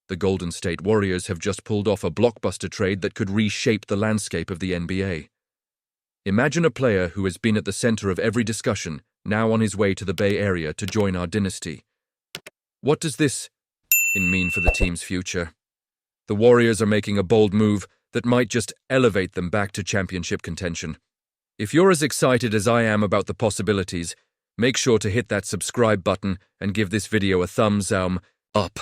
the Golden State Warriors have just pulled off a blockbuster trade that could reshape the landscape of the NBA. Imagine a player who has been at the center of every discussion, now on his way to the Bay Area to join our dynasty. What does this mean for the team's future? The Warriors are making a bold move that might just elevate them back to championship contention. If you're as excited as I am about the possibilities, make sure to hit that subscribe button and give this video a thumbs up.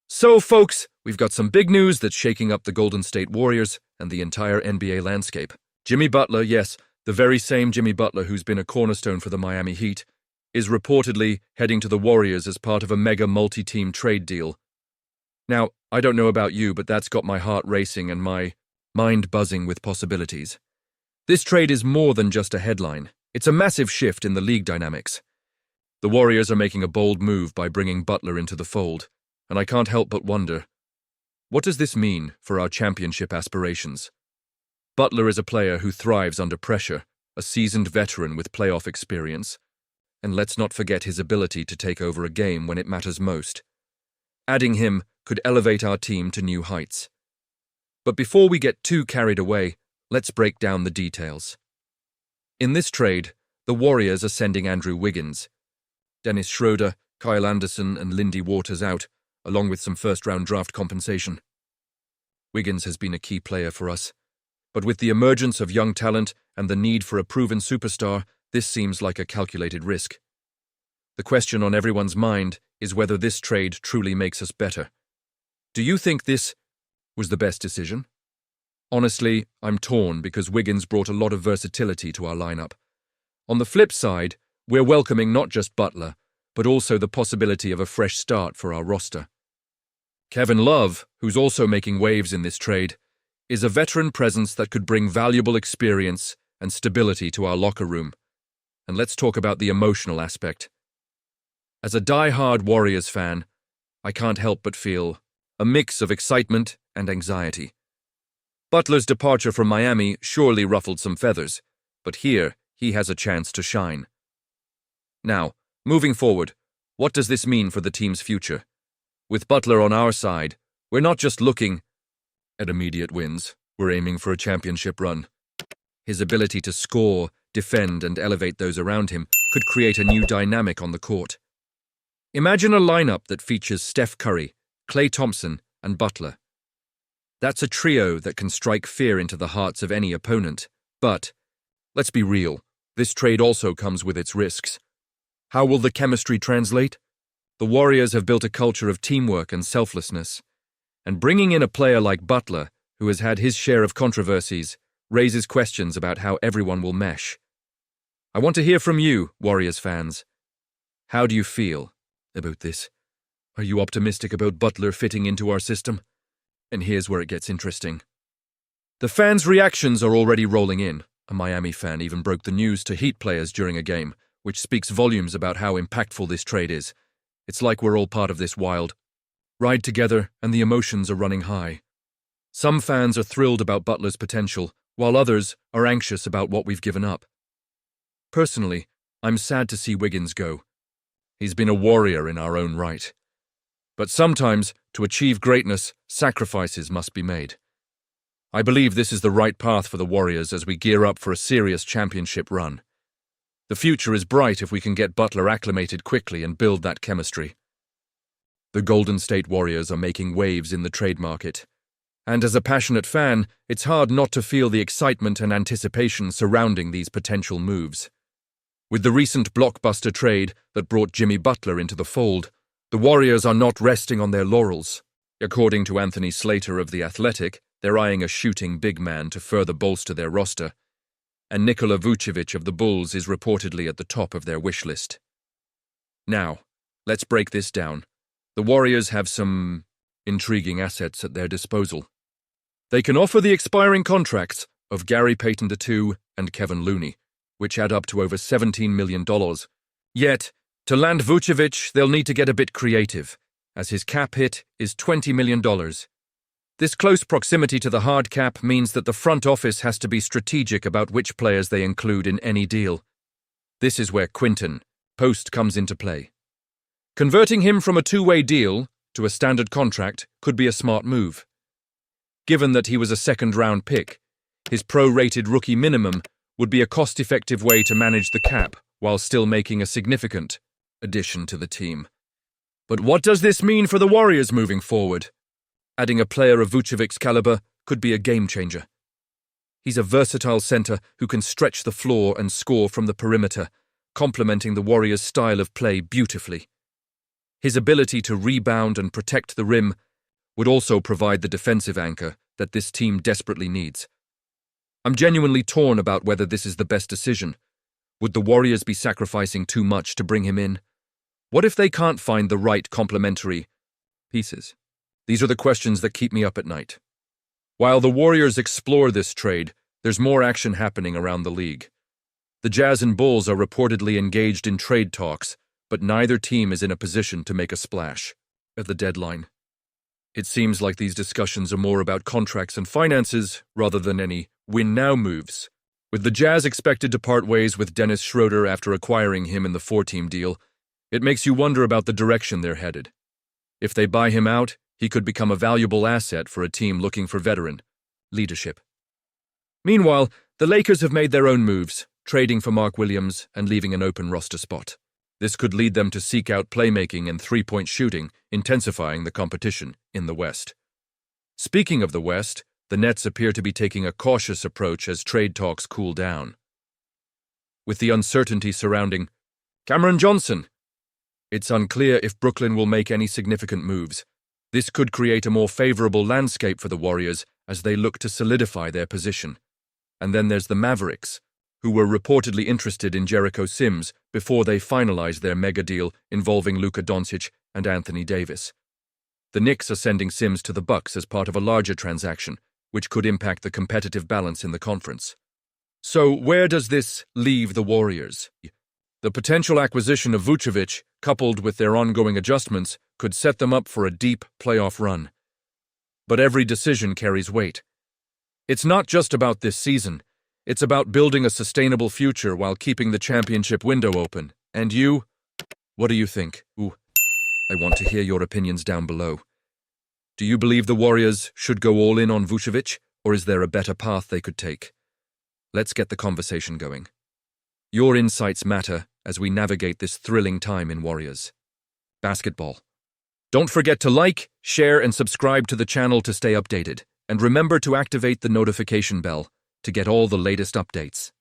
So, folks, we've got some big news that's shaking up the Golden State Warriors and the entire NBA landscape. Jimmy Butler, yes, the very same Jimmy Butler who's been a cornerstone for the Miami Heat, is reportedly heading to the Warriors as part of a mega multi-team trade deal. Now, I don't know about you, but that's got my heart racing and my mind buzzing with possibilities. This trade is more than just a headline. It's a massive shift in the league dynamics. The Warriors are making a bold move by bringing Butler into the fold, and I can't help but wonder, what does this mean for our championship aspirations? Butler is a player who thrives under pressure, a seasoned veteran with playoff experience, and let's not forget his ability to take over a game when it matters most. Adding him could elevate our team to new heights. But before we get too carried away, let's break down the details. In this trade, the Warriors are sending Andrew Wiggins, Dennis Schroeder, Kyle Anderson, and Lindy Waters out, along with some first-round draft compensation. Wiggins has been a key player for us, but with the emergence of young talent and the need for a proven superstar, this seems like a calculated risk. The question on everyone's mind is whether this trade truly makes us better. Do you think this was the best decision? Honestly, I'm torn because Wiggins brought a lot of versatility to our lineup. On the flip side, we're welcoming not just Butler, but also the possibility of a fresh start for our roster. Kevin Love, who's also making waves in this trade, is a veteran presence that could bring valuable experience and stability to our locker room. And let's talk about the emotional aspect. As a die-hard Warriors fan, I can't help but feel a mix of excitement and anxiety. Butler's departure from Miami surely ruffled some feathers, but here he has a chance to shine. Now, moving forward, what does this mean for the team's future? With Butler on our side, we're not just looking at immediate wins, we're aiming for a championship run. His ability to score, defend, and elevate those around him could create a new dynamic on the court. Imagine a lineup that features Steph Curry, Klay Thompson, and Butler. That's a trio that can strike fear into the hearts of any opponent. But, let's be real, this trade also comes with its risks. How will the chemistry translate? The Warriors have built a culture of teamwork and selflessness, and bringing in a player like Butler, who has had his share of controversies, raises questions about how everyone will mesh. I want to hear from you, Warriors fans. How do you feel about this? Are you optimistic about Butler fitting into our system? And here's where it gets interesting. The fans' reactions are already rolling in. A Miami fan even broke the news to Heat players during a game, which speaks volumes about how impactful this trade is. It's like we're all part of this wild ride together, and the emotions are running high. Some fans are thrilled about Butler's potential, while others are anxious about what we've given up. Personally, I'm sad to see Wiggins go. He's been a warrior in our own right. But sometimes, to achieve greatness, sacrifices must be made. I believe this is the right path for the Warriors as we gear up for a serious championship run. The future is bright if we can get Butler acclimated quickly and build that chemistry. The Golden State Warriors are making waves in the trade market. And as a passionate fan, it's hard not to feel the excitement and anticipation surrounding these potential moves. With the recent blockbuster trade that brought Jimmy Butler into the fold, the Warriors are not resting on their laurels. According to Anthony Slater of The Athletic, they're eyeing a shooting big man to further bolster their roster, and Nikola Vucevic of the Bulls is reportedly at the top of their wish list. Now, let's break this down. The Warriors have some intriguing assets at their disposal. They can offer the expiring contracts of Gary Payton II and Kevin Looney, which add up to over $17 million. Yet, to land Vucevic, they'll need to get a bit creative, as his cap hit is $20 million. This close proximity to the hard cap means that the front office has to be strategic about which players they include in any deal. This is where Quinton Post comes into play. Converting him from a two-way deal to a standard contract could be a smart move. Given that he was a second-round pick, his pro-rated rookie minimum would be a cost-effective way to manage the cap while still making a significant addition to the team. But what does this mean for the Warriors moving forward? Adding a player of Vucevic's caliber could be a game-changer. He's a versatile center who can stretch the floor and score from the perimeter, complementing the Warriors' style of play beautifully. His ability to rebound and protect the rim would also provide the defensive anchor that this team desperately needs. I'm genuinely torn about whether this is the best decision. Would the Warriors be sacrificing too much to bring him in? What if they can't find the right complementary pieces? These are the questions that keep me up at night. While the Warriors explore this trade, there's more action happening around the league. The Jazz and Bulls are reportedly engaged in trade talks, but neither team is in a position to make a splash at the deadline. It seems like these discussions are more about contracts and finances rather than any win-now moves. With the Jazz expected to part ways with Dennis Schroeder after acquiring him in the 4-team deal, it makes you wonder about the direction they're headed. If they buy him out, he could become a valuable asset for a team looking for veteran leadership. Meanwhile, the Lakers have made their own moves, trading for Mark Williams and leaving an open roster spot. This could lead them to seek out playmaking and three-point shooting, intensifying the competition in the West. Speaking of the West, the Nets appear to be taking a cautious approach as trade talks cool down. With the uncertainty surrounding Cameron Johnson, it's unclear if Brooklyn will make any significant moves. This could create a more favorable landscape for the Warriors as they look to solidify their position. And then there's the Mavericks, who were reportedly interested in Jericho Sims before they finalized their mega deal involving Luka Doncic and Anthony Davis. The Knicks are sending Sims to the Bucks as part of a larger transaction, which could impact the competitive balance in the conference. So where does this leave the Warriors? The potential acquisition of Vucevic, coupled with their ongoing adjustments, could set them up for a deep playoff run. But every decision carries weight. It's not just about this season. It's about building a sustainable future while keeping the championship window open. And you? What do you think? I want to hear your opinions down below. Do you believe the Warriors should go all in on Vucevic, or is there a better path they could take? Let's get the conversation going. Your insights matter as we navigate this thrilling time in Warriors basketball. Don't forget to like, share, and subscribe to the channel to stay updated. And remember to activate the notification bell to get all the latest updates.